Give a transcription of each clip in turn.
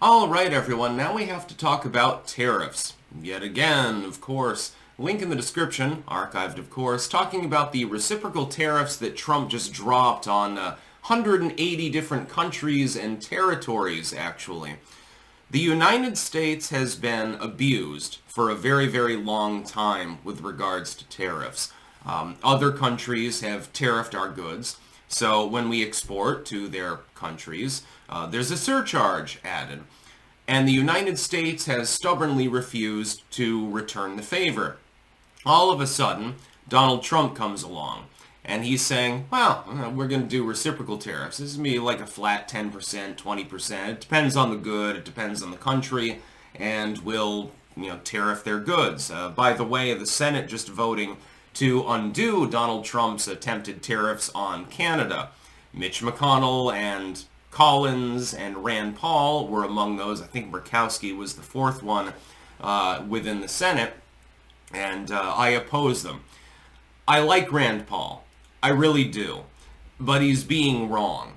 All right, everyone, now we have to talk about tariffs. Yet again, of course, link in the description, archived of course, talking about the reciprocal tariffs that Trump just dropped on 180 different countries and territories, actually. The United States has been abused for a very, very long time with regards to tariffs. Other countries have tariffed our goods, so when we export to their countries, there's a surcharge added. And the United States has stubbornly refused to return the favor. All of a sudden, Donald Trump comes along, and he's saying, well, we're going to do reciprocal tariffs. This is going to be like a flat 10%, 20%. It depends on the good, it depends on the country, and we'll, tariff their goods. By the way, the Senate just voting to undo Donald Trump's attempted tariffs on Canada. Mitch McConnell and Collins and Rand Paul were among those. I think Murkowski was the fourth one within the Senate, and I oppose them. I like Rand Paul. I really do. But he's being wrong.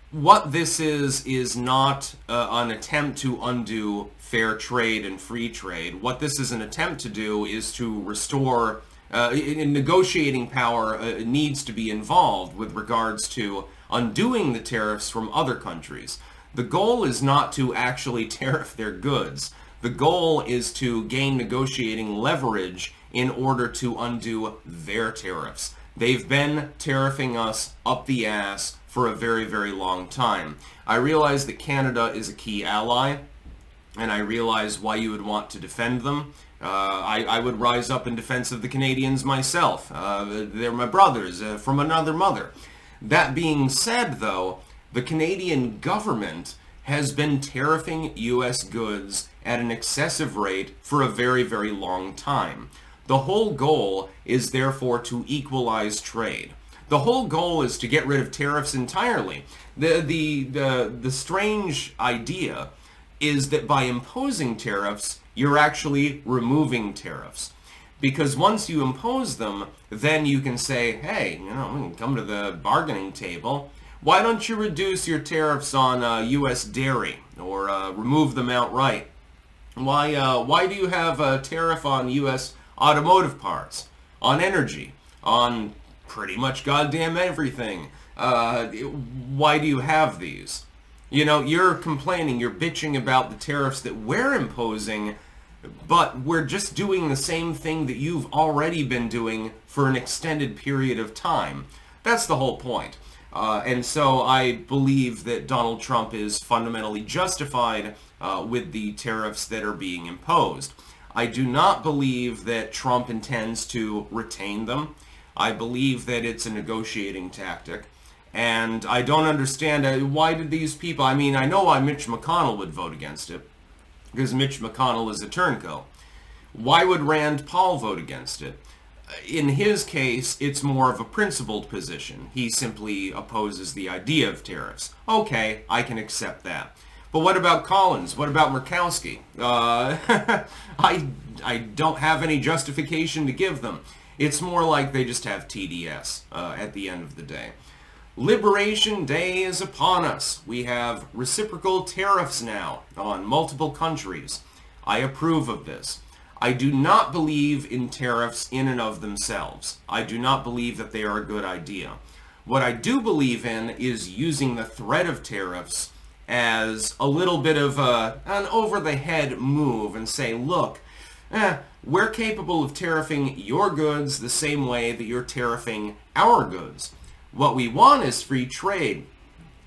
What this is not an attempt to undo fair trade and free trade. What this is an attempt to do is to restore negotiating power needs to be involved with regards to undoing the tariffs from other countries. The goal is not to actually tariff their goods. The goal is to gain negotiating leverage in order to undo their tariffs. They've been tariffing us up the ass for a very, very long time. I realize that Canada is a key ally, and I realize why you would want to defend them. I would rise up in defense of the Canadians myself. They're my brothers from another mother. That being said, though, the Canadian government has been tariffing U.S. goods at an excessive rate for a very, very long time. The whole goal is therefore to equalize trade. The whole goal is to get rid of tariffs entirely. The strange idea is that by imposing tariffs, you're actually removing tariffs. Because once you impose them, then you can say, hey, we can come to the bargaining table. Why don't you reduce your tariffs on U.S. dairy or remove them outright? Why do you have a tariff on U.S. automotive parts, on energy, on pretty much goddamn everything? Why do you have these? You're complaining, you're bitching about the tariffs that we're imposing, but we're just doing the same thing that you've already been doing for an extended period of time. That's the whole point. And so I believe that Donald Trump is fundamentally justified with the tariffs that are being imposed. I do not believe that Trump intends to retain them. I believe that it's a negotiating tactic. And I don't understand why did these people, I know why Mitch McConnell would vote against it, because Mitch McConnell is a turncoat. Why would Rand Paul vote against it? In his case, it's more of a principled position. He simply opposes the idea of tariffs. Okay, I can accept that. But what about Collins? What about Murkowski? I don't have any justification to give them. It's more like they just have TDS at the end of the day. Liberation Day is upon us. We have reciprocal tariffs now on multiple countries. I approve of this. I do not believe in tariffs in and of themselves. I do not believe that they are a good idea. What I do believe in is using the threat of tariffs as a little bit of an over-the-head move and say, look, we're capable of tariffing your goods the same way that you're tariffing our goods. What we want is free trade,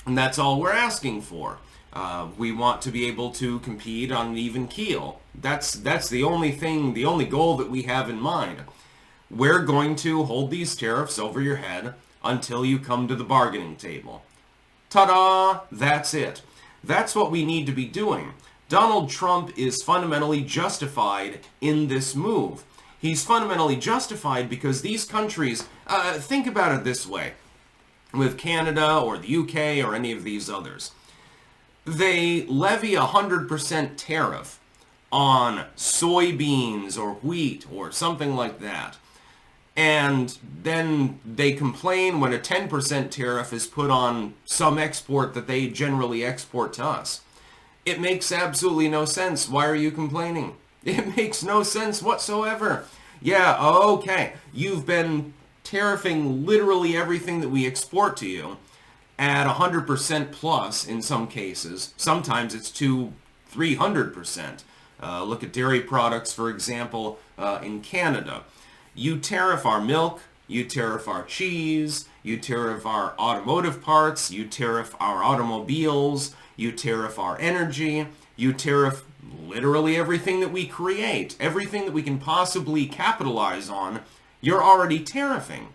and that's all we're asking for. We want to be able to compete on an even keel. That's the only thing, the only goal that we have in mind. We're going to hold these tariffs over your head until you come to the bargaining table. Ta-da! That's it. That's what we need to be doing. Donald Trump is fundamentally justified in this move. He's fundamentally justified because these countries, think about it this way, with Canada or the UK or any of these others. They levy 100% tariff on soybeans or wheat or something like that. And then they complain when a 10% tariff is put on some export that they generally export to us. It makes absolutely no sense. Why are you complaining? It makes no sense whatsoever. Yeah, okay. You've been tariffing literally everything that we export to you at 100% plus in some cases. Sometimes it's 300%. Look at dairy products, for example, in Canada. You tariff our milk, you tariff our cheese, you tariff our automotive parts, you tariff our automobiles, you tariff our energy, you tariff literally everything that we create, everything that we can possibly capitalize on, you're already tariffing.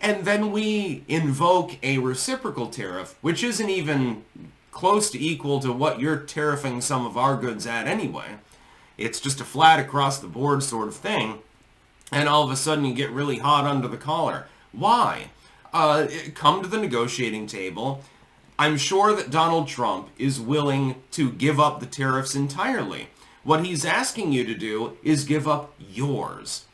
And then we invoke a reciprocal tariff, which isn't even close to equal to what you're tariffing some of our goods at anyway. It's just a flat across the board sort of thing. And all of a sudden you get really hot under the collar. Why? Come to the negotiating table. I'm sure that Donald Trump is willing to give up the tariffs entirely. What he's asking you to do is give up yours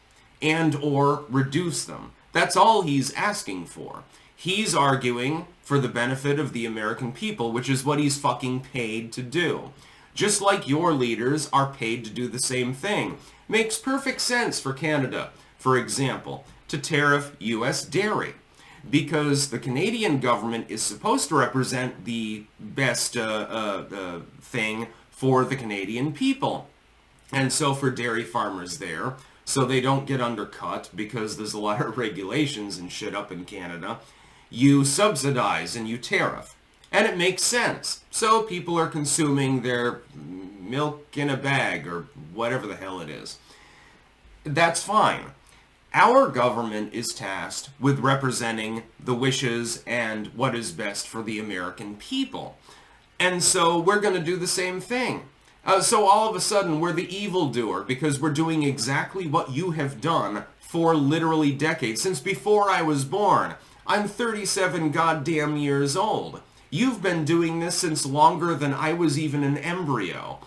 and or reduce them. That's all he's asking for. He's arguing for the benefit of the American people, which is what he's fucking paid to do. Just like your leaders are paid to do the same thing. Makes perfect sense for Canada, for example, to tariff U.S. dairy, because the Canadian government is supposed to represent the best thing for the Canadian people. And so for dairy farmers there, so they don't get undercut because there's a lot of regulations and shit up in Canada, you subsidize and you tariff. And it makes sense. So people are consuming their milk in a bag or whatever the hell it is. That's fine. Our government is tasked with representing the wishes and what is best for the American people. And so we're going to do the same thing. So all of a sudden we're the evildoer because we're doing exactly what you have done for literally decades, since before I was born. I'm 37 goddamn years old. You've been doing this since longer than I was even an embryo.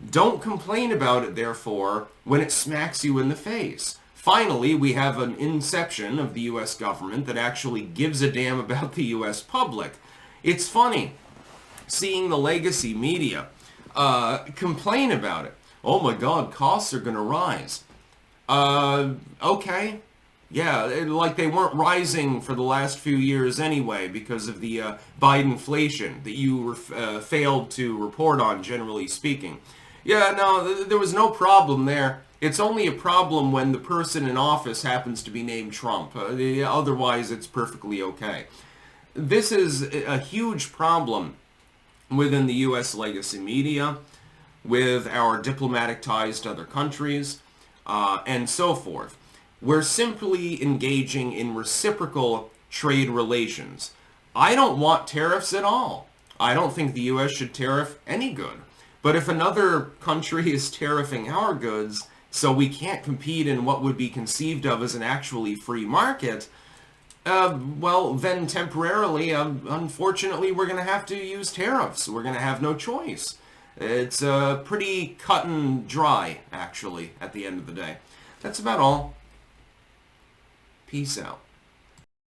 Don't complain about it, therefore, when it smacks you in the face. Finally, we have an inception of the U.S. government that actually gives a damn about the U.S. public. It's funny seeing the legacy media complain about it. Oh my God, costs are going to rise. Okay. Yeah, like they weren't rising for the last few years anyway because of the Bidenflation that you failed to report on, generally speaking. Yeah, no, there was no problem there. It's only a problem when the person in office happens to be named Trump. Otherwise, it's perfectly okay. This is a huge problem within the U.S. legacy media, with our diplomatic ties to other countries, and so forth. We're simply engaging in reciprocal trade relations. I don't want tariffs at all. I don't think the U.S. should tariff any good. But if another country is tariffing our goods, so we can't compete in what would be conceived of as an actually free market, well, then temporarily, unfortunately, we're going to have to use tariffs. We're going to have no choice. It's pretty cut and dry, actually, at the end of the day. That's about all. Peace out.